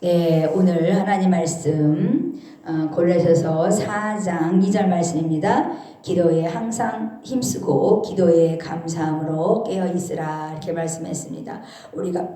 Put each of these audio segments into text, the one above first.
네, 오늘 하나님 말씀 골로새서 4장 2절 말씀입니다. 기도에 항상 힘쓰고 기도에 감사함으로 깨어 있으라 이렇게 말씀했습니다. 우리가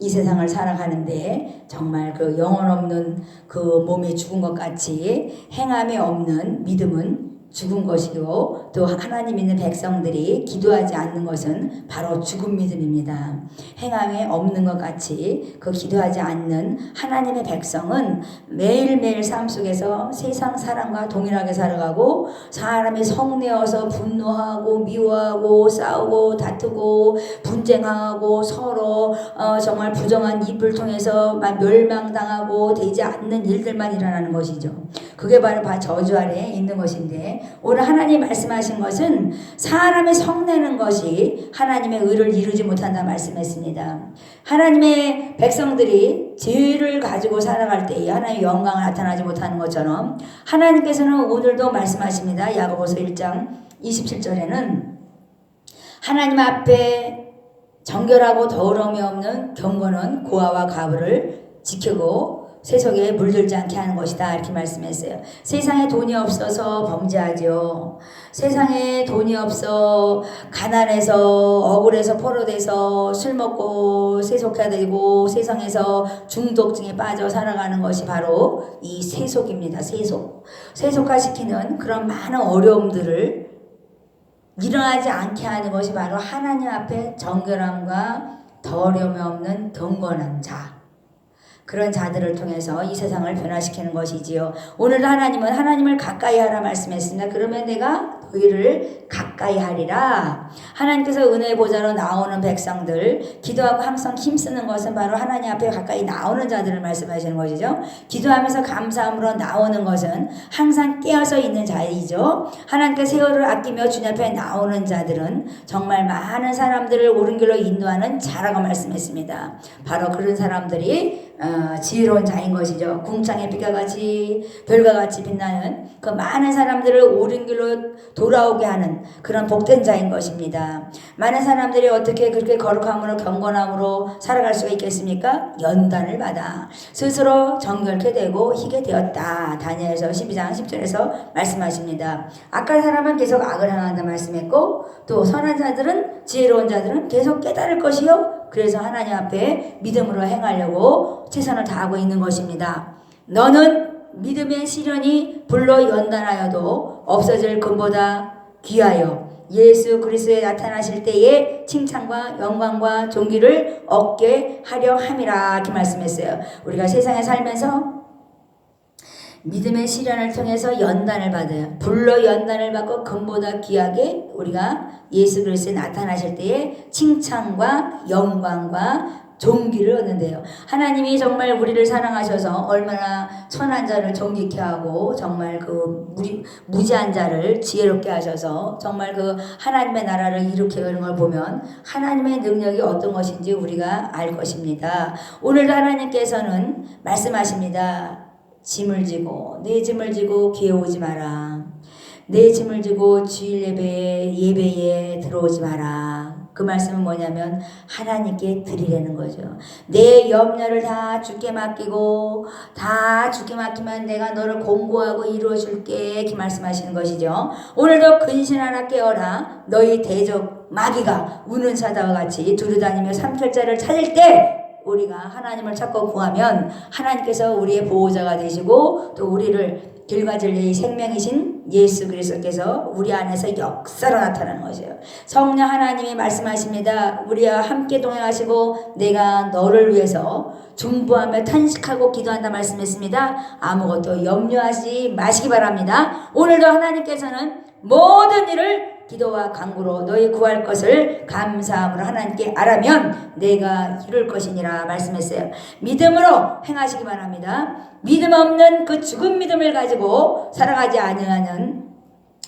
이 세상을 살아가는데 정말 그 영혼 없는 그 몸이 죽은 것 같이 행함이 없는 믿음은 죽은 것이고 또 하나님 있는 백성들이 기도하지 않는 것은 바로 죽은 믿음입니다. 행함이 없는 것 같이 그 기도하지 않는 하나님의 백성은 매일매일 삶 속에서 세상 사람과 동일하게 살아가고 사람이 성내어서 분노하고 미워하고 싸우고 다투고 분쟁하고 서로 정말 부정한 입을 통해서 멸망당하고 되지 않는 일들만 일어나는 것이죠. 그게 바로 저주 아래에 있는 것인데 오늘 하나님 말씀하신 것은 사람이 성내는 것이 하나님의 의를 이루지 못한다 말씀했습니다. 하나님의 백성들이 죄를 가지고 살아갈 때에 하나님의 영광을 나타나지 못하는 것처럼 하나님께서는 오늘도 말씀하십니다. 야고보서 1장 27절에는 하나님 앞에 정결하고 더러움이 없는 경건은 고아와 가부를 지키고 세속에 물들지 않게 하는 것이다 이렇게 말씀했어요. 세상에 돈이 없어서 범죄하죠. 세상에 돈이 없어 가난해서 억울해서 포로돼서 술 먹고 세속해야 되고 세상에서 중독증에 빠져 살아가는 것이 바로 이 세속입니다. 세속화시키는 그런 많은 어려움들을 일어나지 않게 하는 것이 바로 하나님 앞에 정결함과 더러움이 없는 경건한 자, 그런 자들을 통해서 이 세상을 변화시키는 것이지요. 오늘도 하나님은 하나님을 가까이 하라 말씀했습니다. 그러면 내가 너희를 가까이 하리라. 하나님께서 은혜의 보좌로 나오는 백성들, 기도하고 항상 힘쓰는 것은 바로 하나님 앞에 가까이 나오는 자들을 말씀하시는 것이죠. 기도하면서 감사함으로 나오는 것은 항상 깨어서 있는 자이죠. 하나님께 세월을 아끼며 주님 앞에 나오는 자들은 정말 많은 사람들을 옳은 길로 인도하는 자라고 말씀했습니다. 바로 그런 사람들이 지혜로운 자인 것이죠. 궁창의 빛과 같이 별과 같이 빛나는 그 많은 사람들을 옳은 길로 돌아오게 하는 그런 복된 자인 것입니다. 많은 사람들이 어떻게 그렇게 거룩함으로 경건함으로 살아갈 수가 있겠습니까? 연단을 받아 스스로 정결케 되고 희게 되었다. 다니엘서 12장 10절에서 말씀하십니다. 악한 사람은 계속 악을 행한다 말씀했고 또 선한 자들은 지혜로운 자들은 계속 깨달을 것이요 그래서 하나님 앞에 믿음으로 행하려고 최선을 다하고 있는 것입니다. 너는 믿음의 시련이 불로 연단하여도 없어질 금보다 귀하여 예수 그리스도에 나타나실 때에 칭찬과 영광과 존귀를 얻게 하려 함이라 이렇게 말씀했어요. 우리가 세상에 살면서 믿음의 시련을 통해서 연단을 받아요. 불로 연단을 받고 금보다 귀하게 우리가 예수 그리스도에 나타나실 때에 칭찬과 영광과 존귀를 얻는데요. 하나님이 정말 우리를 사랑하셔서 얼마나 선한 자를 존귀케 하고 정말 그 무지한 자를 지혜롭게 하셔서 정말 그 하나님의 나라를 일으키는 걸 보면 하나님의 능력이 어떤 것인지 우리가 알 것입니다. 오늘도 하나님께서는 말씀하십니다. 짐을 지고 내 짐을 지고 기회 오지 마라. 내 짐을 지고 주일 예배에 들어오지 마라. 그 말씀은 뭐냐면 하나님께 드리라는 거죠. 내 염려를 다 주께 맡기고 다 주께 맡기면 내가 너를 공고하고 이루어줄게 이렇게 말씀하시는 것이죠. 오늘도 근신하라 깨어라. 너희 대적 마귀가 우는 사자와 같이 두루다니며 삼킬자를 찾을 때 우리가 하나님을 찾고 구하면 하나님께서 우리의 보호자가 되시고 또 우리를 길과 진리의 생명이신 예수 그리스도께서 우리 안에서 역사로 나타나는 것이에요. 성령 하나님이 말씀하십니다. 우리와 함께 동행하시고 내가 너를 위해서 중보하며 탄식하고 기도한다 말씀했습니다. 아무것도 염려하지 마시기 바랍니다. 오늘도 하나님께서는 모든 일을 기도와 간구로 너희 구할 것을 감사함으로 하나님께 아뢰면 내가 이룰 것이니라 말씀했어요. 믿음으로 행하시기 바랍니다. 믿음 없는 그 죽은 믿음을 가지고 살아가지 아니하는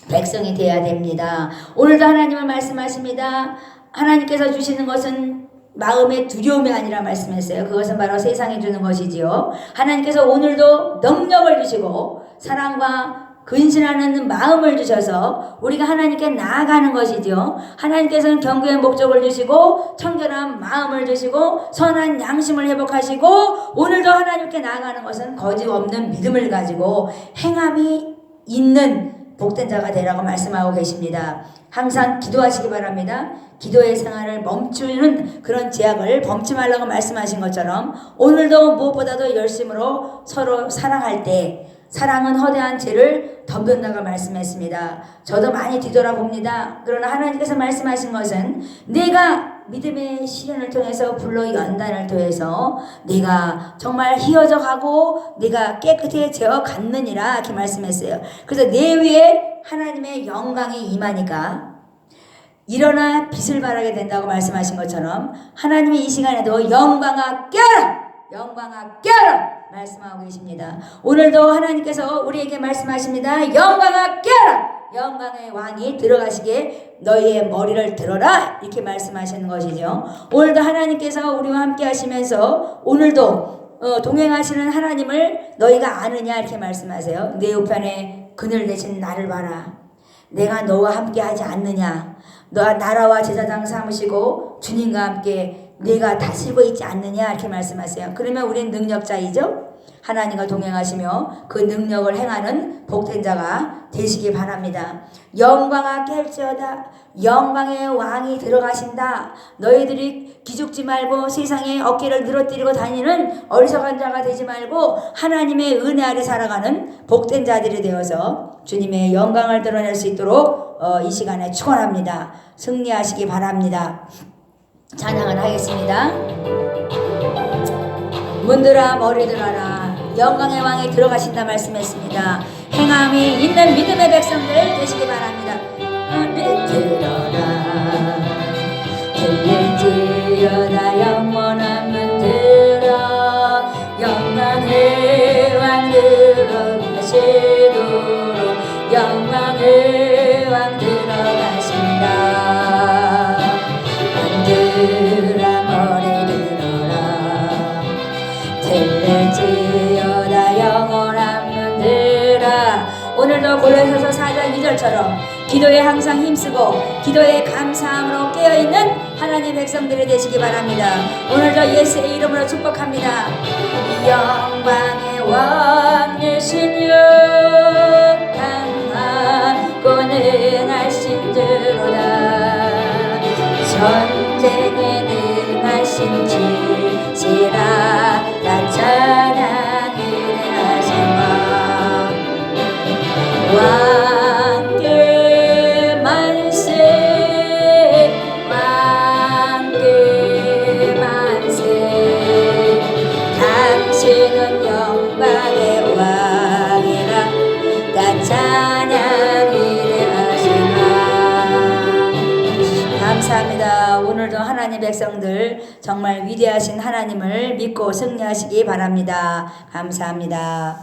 백성이 되어야 됩니다. 오늘도 하나님은 말씀하십니다. 하나님께서 주시는 것은 마음의 두려움이 아니라 말씀했어요. 그것은 바로 세상에 주는 것이지요. 하나님께서 오늘도 능력을 주시고 사랑과 근신하는 마음을 주셔서 우리가 하나님께 나아가는 것이죠. 하나님께서는 경고의 목적을 주시고 청결한 마음을 주시고 선한 양심을 회복하시고 오늘도 하나님께 나아가는 것은 거짓없는 믿음을 가지고 행함이 있는 복된 자가 되라고 말씀하고 계십니다. 항상 기도하시기 바랍니다. 기도의 생활을 멈추는 그런 제약을 범치 말라고 말씀하신 것처럼 오늘도 무엇보다도 열심으로 서로 사랑할 때 사랑은 허대한 죄를 덮는다고 말씀했습니다. 저도 많이 뒤돌아봅니다. 그러나 하나님께서 말씀하신 것은 내가 믿음의 시련을 통해서 불로 연단을 통해서 네가 정말 희어져 가고 네가 깨끗해져 갔느니라 이렇게 말씀했어요. 그래서 내 위에 하나님의 영광이 임하니까 일어나 빛을 발하게 된다고 말씀하신 것처럼 하나님이 이 시간에도 영광아 깨어라! 영광아 깨어라! 말씀하고 계십니다. 오늘도 하나님께서 우리에게 말씀하십니다. 영광아 깨어라! 영광의 왕이 들어가시기에 너희의 머리를 들어라 이렇게 말씀하시는 것이죠. 오늘도 하나님께서 우리와 함께 하시면서 오늘도 동행하시는 하나님을 너희가 아느냐 이렇게 말씀하세요. 내 우편에 그늘 대신 나를 봐라. 내가 너와 함께 하지 않느냐. 너와 나라와 제사장 삼으시고 주님과 함께 내가 다스리고 있지 않느냐 이렇게 말씀하세요. 그러면 우리는 능력자이죠. 하나님과 동행하시며 그 능력을 행하는 복된 자가 되시기 바랍니다. 영광아 깰지어다. 영광의 왕이 들어가신다. 너희들이 기죽지 말고 세상에 어깨를 늘어뜨리고 다니는 어리석은 자가 되지 말고 하나님의 은혜 아래 살아가는 복된 자들이 되어서 주님의 영광을 드러낼 수 있도록 이 시간에 축원합니다. 승리하시기 바랍니다. 찬양을 하겠습니다. 문들아 머리 들어라. 영광의 왕이 들어가신다 말씀했습니다. 행함이 있는 믿음의 백성들 되시기 바랍니다. 머리 들어라. 들릴지어다 영원한 문들아. 영광의 왕 들어가시도록 영광의 왕 들어가신다. 문들아 머리 들어라. 들릴지어다 영원한 문들아. 오늘도 골로새서 4장 2절처럼 기도에 항상 힘쓰고 기도에 감사함으로 깨어있는 하나님의 백성들이 되시기 바랍니다. 오늘도 예수의 이름으로 축복합니다. 영광의 왕 예수님 강하고 능하신 주로다. 전쟁에 능하신 지시라. 나 찬양을 하시마. 왕께 만세 왕께 만세. 당신은 영광의 왕이라. 나 찬양을 하시마. 감사합니다. 오늘도 하나님 백성들 정말 위대하신 하나님을 믿고 승리하시기 바랍니다. 감사합니다.